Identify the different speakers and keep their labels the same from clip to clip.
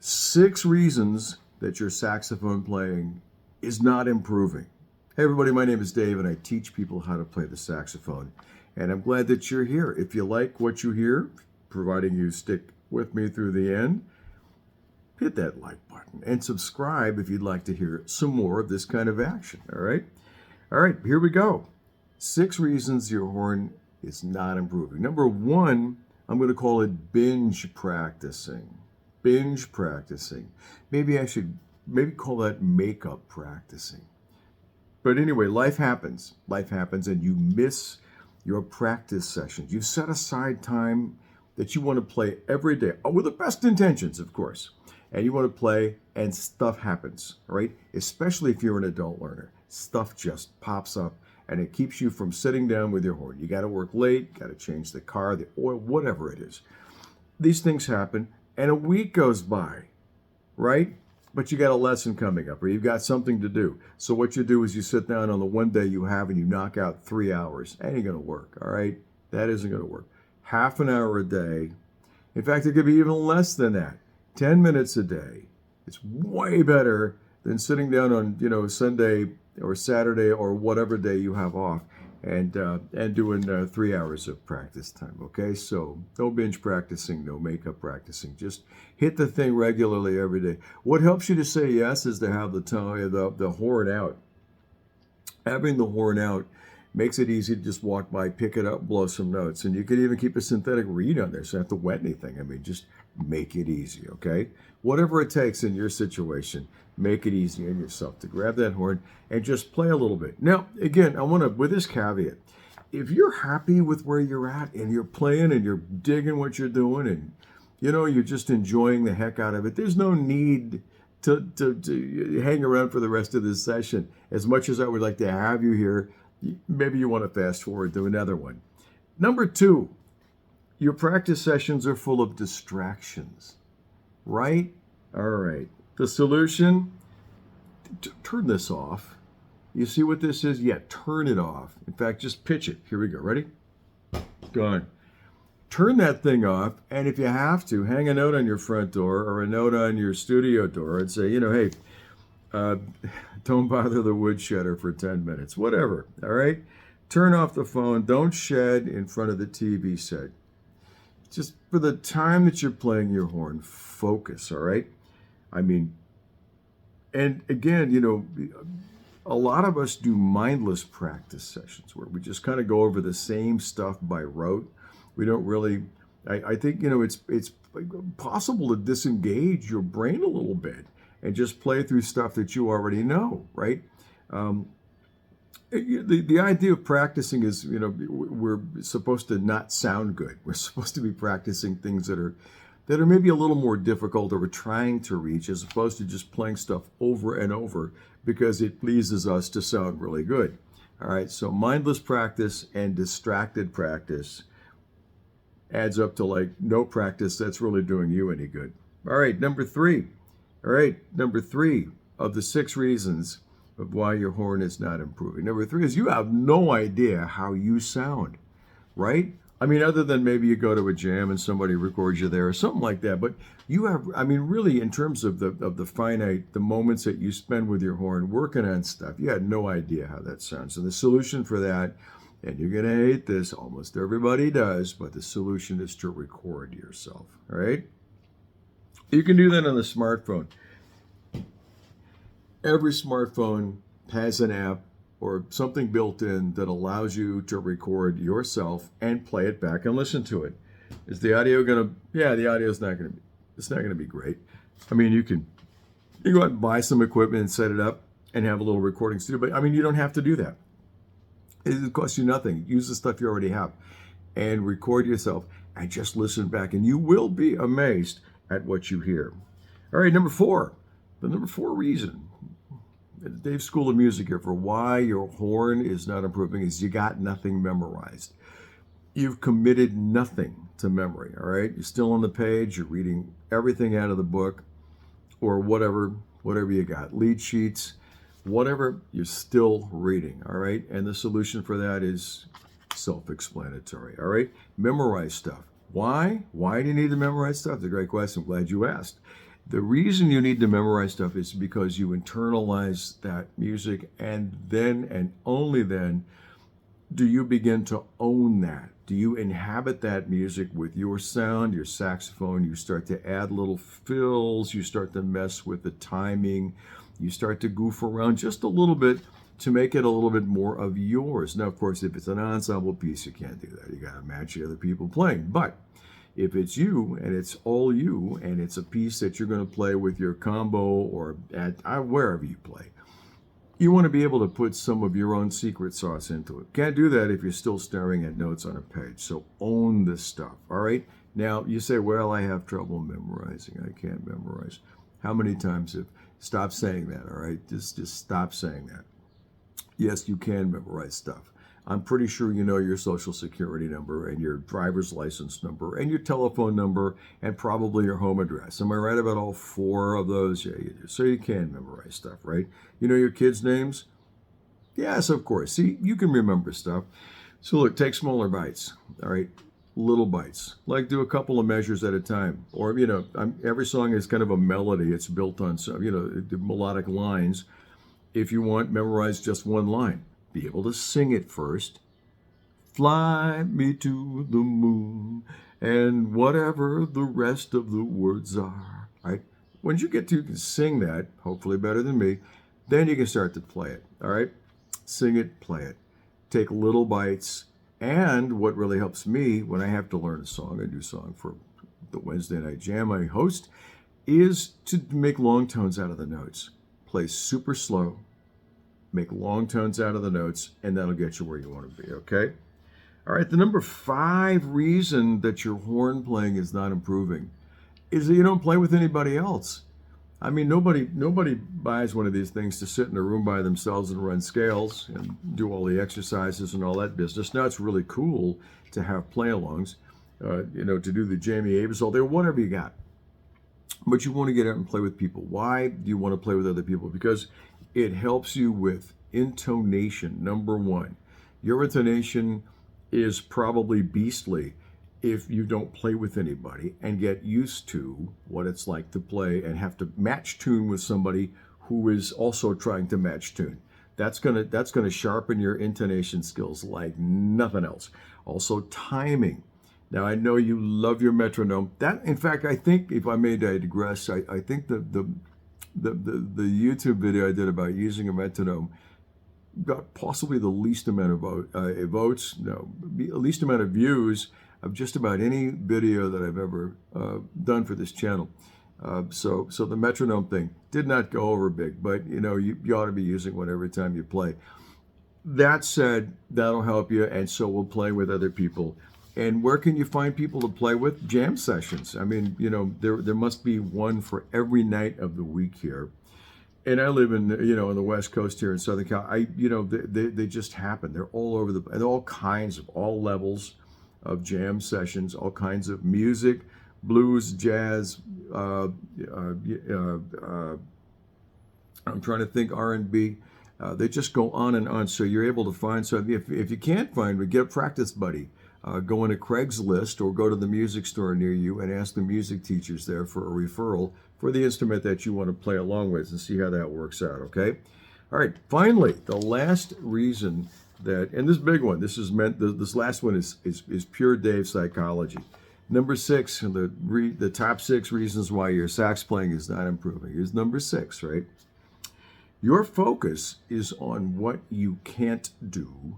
Speaker 1: 6 reasons that your saxophone playing is not improving. Hey everybody, my name is Dave and I teach people how to play the saxophone. And I'm glad that you're here. If you like what you hear, providing you stick with me through the end, hit that like button and subscribe if you'd like to hear some more of this kind of action, all right? All right, here we go. 6 reasons your horn is not improving. Number 1, I'm going to call it binge practicing. Binge practicing. Maybe I should call that makeup practicing. But anyway, life happens. Life happens and you miss your practice sessions. You've set aside time that you want to play every day, with the best intentions, of course. And you want to play and stuff happens, right? Especially if you're an adult learner. Stuff just pops up and it keeps you from sitting down with your horn. You got to work late, got to change the car, the oil, whatever it is. These things happen. And a week goes by, right? But you got a lesson coming up or you've got something to do. So what you do is you sit down on the one day you have and you knock out 3 hours. That ain't going to work, all right? That isn't going to work. Half an hour a day. In fact, it could be even less than that. 10 minutes a day. It's way better than sitting down on, Sunday or Saturday or whatever day you have off and doing 3 hours of practice time, okay? So no binge practicing, no makeup practicing. Just hit the thing regularly every day. What helps you to say yes is to have the horn out. Having the horn out makes it easy to just walk by, pick it up, blow some notes. And you could even keep a synthetic reed on there so you don't have to wet anything. I mean, just make it easy, okay? Whatever it takes in your situation, make it easy on yourself to grab that horn and just play a little bit. Now, again, I want to, with this caveat, if you're happy with where you're at and you're playing and you're digging what you're doing and, you're just enjoying the heck out of it, there's no need to hang around for the rest of this session. As much as I would like to have you here, maybe you want to fast forward to another one. Number 2, your practice sessions are full of distractions, right? All right. The solution, turn this off. You see what this is? Yeah, turn it off. In fact, just pitch it. Here we go. Ready? Gone. Turn that thing off, and if you have to, hang a note on your front door or a note on your studio door and say, hey, don't bother the woodshedder for 10 minutes, whatever, all right? Turn off the phone. Don't shed in front of the TV set. Just for the time that you're playing your horn, focus, all right? I mean, and again, a lot of us do mindless practice sessions where we just kind of go over the same stuff by rote. We don't really, I think, it's possible to disengage your brain a little bit and just play through stuff that you already know, right? The idea of practicing is, we're supposed to not sound good. We're supposed to be practicing things that are maybe a little more difficult or we're trying to reach as opposed to just playing stuff over and over because it pleases us to sound really good. All right, so mindless practice and distracted practice adds up to like no practice that's really doing you any good. All right, number 3. All right, number 3 of the 6 reasons of why your horn is not improving. Number 3 is you have no idea how you sound, right? I mean, other than maybe you go to a jam and somebody records you there or something like that. But you have, really, in terms of the moments that you spend with your horn working on stuff, you had no idea how that sounds. So the solution for that, and you're going to hate this, almost everybody does, but the solution is to record yourself, all right? You can do that on the smartphone. Every smartphone has an app or something built in that allows you to record yourself and play it back and listen to it. Is the audio going to, the audio is not going to be, it's not going to be great. I mean, you go out and buy some equipment and set it up and have a little recording studio, but you don't have to do that. It costs you nothing. Use the stuff you already have and record yourself and just listen back and you will be amazed at what you hear. All right, number 4. The number 4 reason, Dave's School of Music here, for why your horn is not improving is you got nothing memorized. You've committed nothing to memory, all right? You're still on the page, you're reading everything out of the book or whatever you got, lead sheets, whatever, you're still reading, all right? And the solution for that is self-explanatory, all right? Memorize stuff. Why? Why do you need to memorize stuff? It's a great question. I'm glad you asked. The reason you need to memorize stuff is because you internalize that music, and then and only then do you begin to own that. Do you inhabit that music with your sound, your saxophone? You start to add little fills, you start to mess with the timing, you start to goof around just a little bit to make it a little bit more of yours. Now, of course, if it's an ensemble piece, you can't do that. You got to match the other people playing. But if it's you and it's all you and it's a piece that you're going to play with your combo or at wherever you play, you want to be able to put some of your own secret sauce into it. Can't do that if you're still staring at notes on a page. So own this stuff, all right? Now, you say, well, I have trouble memorizing. I can't memorize. How many times have... Stop saying that, all right? Just stop saying that. Yes, you can memorize stuff. I'm pretty sure you know your social security number and your driver's license number and your telephone number and probably your home address. Am I right about all 4 of those? Yeah, you do. So you can memorize stuff, right? You know your kids' names? Yes, of course. See, you can remember stuff. So look, take smaller bites, all right? Little bites. Like do a couple of measures at a time. Or, every song is kind of a melody. It's built on some, the melodic lines. If you want, memorize just one line. Be able to sing it first. Fly me to the moon and whatever the rest of the words are. Right? Once you get to sing that, hopefully better than me, then you can start to play it. All right? Sing it, play it. Take little bites. And what really helps me when I have to learn a song, a new song for the Wednesday Night Jam I host, is to make long tones out of the notes. Play super slow. Make long tones out of the notes, and that'll get you where you want to be, okay? All right, the number 5 reason that your horn playing is not improving is that you don't play with anybody else. I mean, nobody buys one of these things to sit in a room by themselves and run scales and do all the exercises and all that business. Now, it's really cool to have play-alongs, to do the Jamie Abersall there, whatever you got. But you want to get out and play with people. Why do you want to play with other people? Because it helps you with intonation, number 1. Your intonation is probably beastly if you don't play with anybody and get used to what it's like to play and have to match tune with somebody who is also trying to match tune. That's gonna sharpen your intonation skills like nothing else. Also, timing. Now, I know you love your metronome. That, in fact, I think, if I may digress, I think the YouTube video I did about using a metronome got possibly the least amount of least amount of views of just about any video that I've ever done for this channel. So the metronome thing did not go over big, but you ought to be using one every time you play. That said, that'll help you, and so we'll play with other people. And where can you find people to play with? Jam sessions. I mean, there must be one for every night of the week here. And I live in, on the West Coast here in Southern Cal. They just happen. They're all over and all kinds of, all levels of jam sessions, all kinds of music, blues, jazz. I'm trying to think, R&B. They just go on and on. So you're able to find. So if you can't find me, get a practice buddy. Go into Craigslist or go to the music store near you and ask the music teachers there for a referral for the instrument that you want to play along with and see how that works out, okay? All right, finally, the last reason that, and this big one, this last one is pure Dave psychology. Number 6, the top 6 reasons why your sax playing is not improving is number 6, right? Your focus is on what you can't do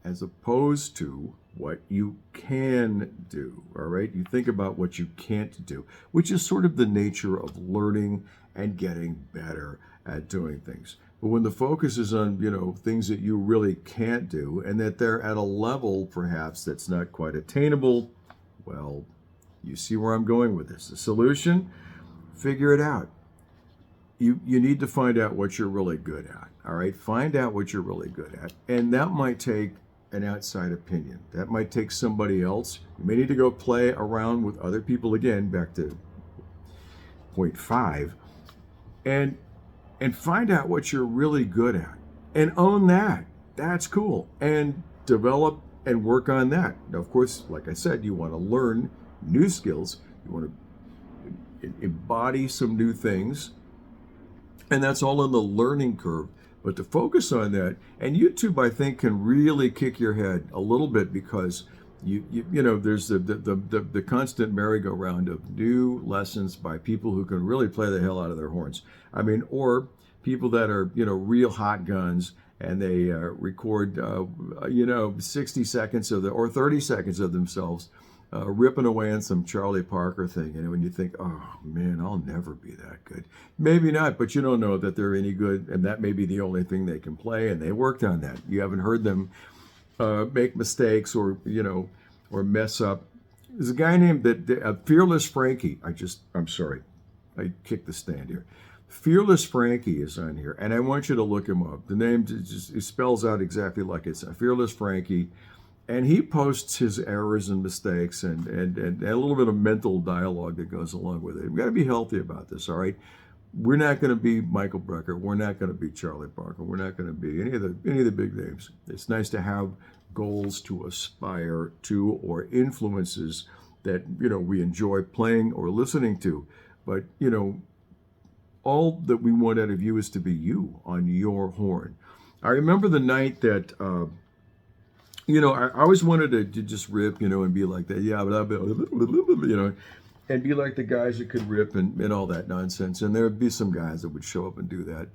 Speaker 1: as opposed to what you can do, all right? You think about what you can't do, which is sort of the nature of learning and getting better at doing things. But when the focus is on, things that you really can't do and that they're at a level perhaps that's not quite attainable, well, you see where I'm going with this. The solution? Figure it out. You need to find out what you're really good at, all right? Find out what you're really good at. And that might take an outside opinion. That might take somebody else. You may need to go play around with other people again, back to point 5, and find out what you're really good at and own that. That's cool. And develop and work on that. Now, of course, like I said, you want to learn new skills. You want to embody some new things, and that's all in the learning curve. But to focus on that, and YouTube, I think, can really kick your head a little bit, because there's the constant merry-go-round of new lessons by people who can really play the hell out of their horns. I mean, or people that are real hot guns, and they record 60 seconds or 30 seconds of themselves ripping away on some Charlie Parker thing, and when you think, oh man, I'll never be that good. Maybe not, but you don't know that they're any good, and that may be the only thing they can play, and they worked on that. You haven't heard them make mistakes or mess up. There's a guy named Fearless Frankie. I'm sorry, I kicked the stand here. Fearless Frankie is on here, and I want you to look him up. The name it spells out exactly like it's Fearless Frankie. And he posts his errors and mistakes and a little bit of mental dialogue that goes along with it. We've got to be healthy about this, all right? We're not going to be Michael Brecker. We're not going to be Charlie Parker. We're not going to be any of the big names. It's nice to have goals to aspire to, or influences that we enjoy playing or listening to. But all that we want out of you is to be you on your horn. I remember the night that. I always wanted to just rip, and be like that, and be like the guys that could rip and all that nonsense. And there would be some guys that would show up and do that.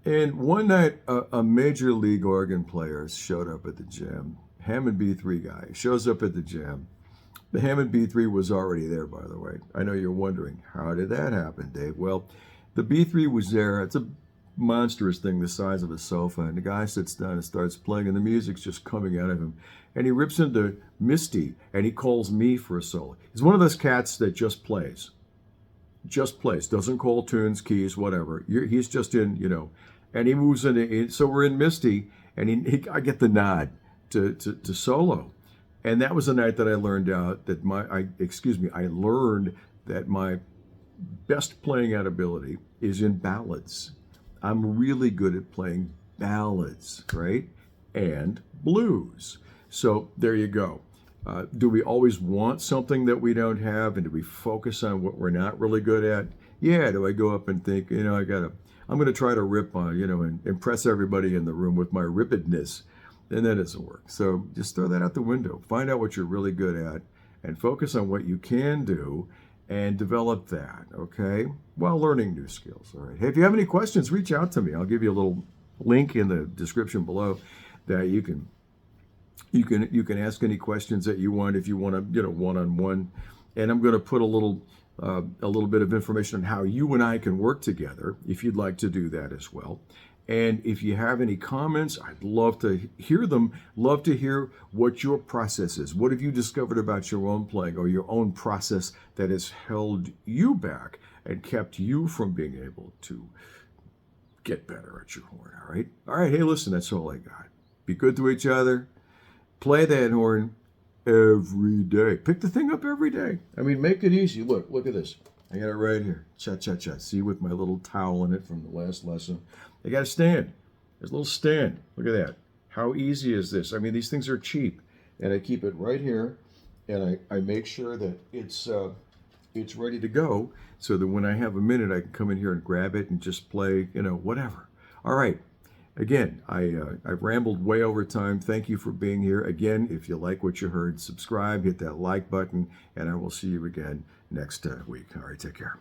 Speaker 1: And one night, a major league organ player showed up at the jam. Hammond B3 guy shows up at the jam. The Hammond B3 was already there, by the way. I know you're wondering, how did that happen, Dave? Well, the B3 was there. It's a monstrous thing the size of a sofa, and the guy sits down and starts playing, and the music's just coming out of him, and he rips into Misty, and he calls me for a solo. He's one of those cats that just plays, doesn't call tunes, keys, whatever. He's just in, and he moves into, so we're in Misty, and I get the nod to solo. And that was the night that I learned out that I learned that my best playing out ability is in ballads. I'm really good at playing ballads, right? And blues. So there you go. Do we always want something that we don't have? And do we focus on what we're not really good at? Yeah. Do I go up and think, I'm going to try to rip on, and impress everybody in the room with my rippedness? And that doesn't work. So just throw that out the window. Find out what you're really good at and focus on what you can do and develop that, okay? While learning new skills, all right? Hey, if you have any questions, reach out to me. I'll give you a little link in the description below that you can ask any questions that you want if you want to, one-on-one. And I'm going to put a little bit of information on how you and I can work together if you'd like to do that as well. And if you have any comments, I'd love to hear them. Love to hear what your process is. What have you discovered about your own playing or your own process that has held you back and kept you from being able to get better at your horn, all right? All right, hey, listen, that's all I got. Be good to each other. Play that horn every day. Pick the thing up every day. I mean, make it easy. Look at this. I got it right here. Cha-cha-cha. See, with my little towel in it from the last lesson. I got a stand. There's a little stand. Look at that. How easy is this? I mean, these things are cheap. And I keep it right here. And I make sure that it's ready to go so that when I have a minute, I can come in here and grab it and just play, whatever. All right. Again, I've rambled way over time. Thank you for being here. Again, if you like what you heard, subscribe, hit that like button, and I will see you again next week. All right, take care.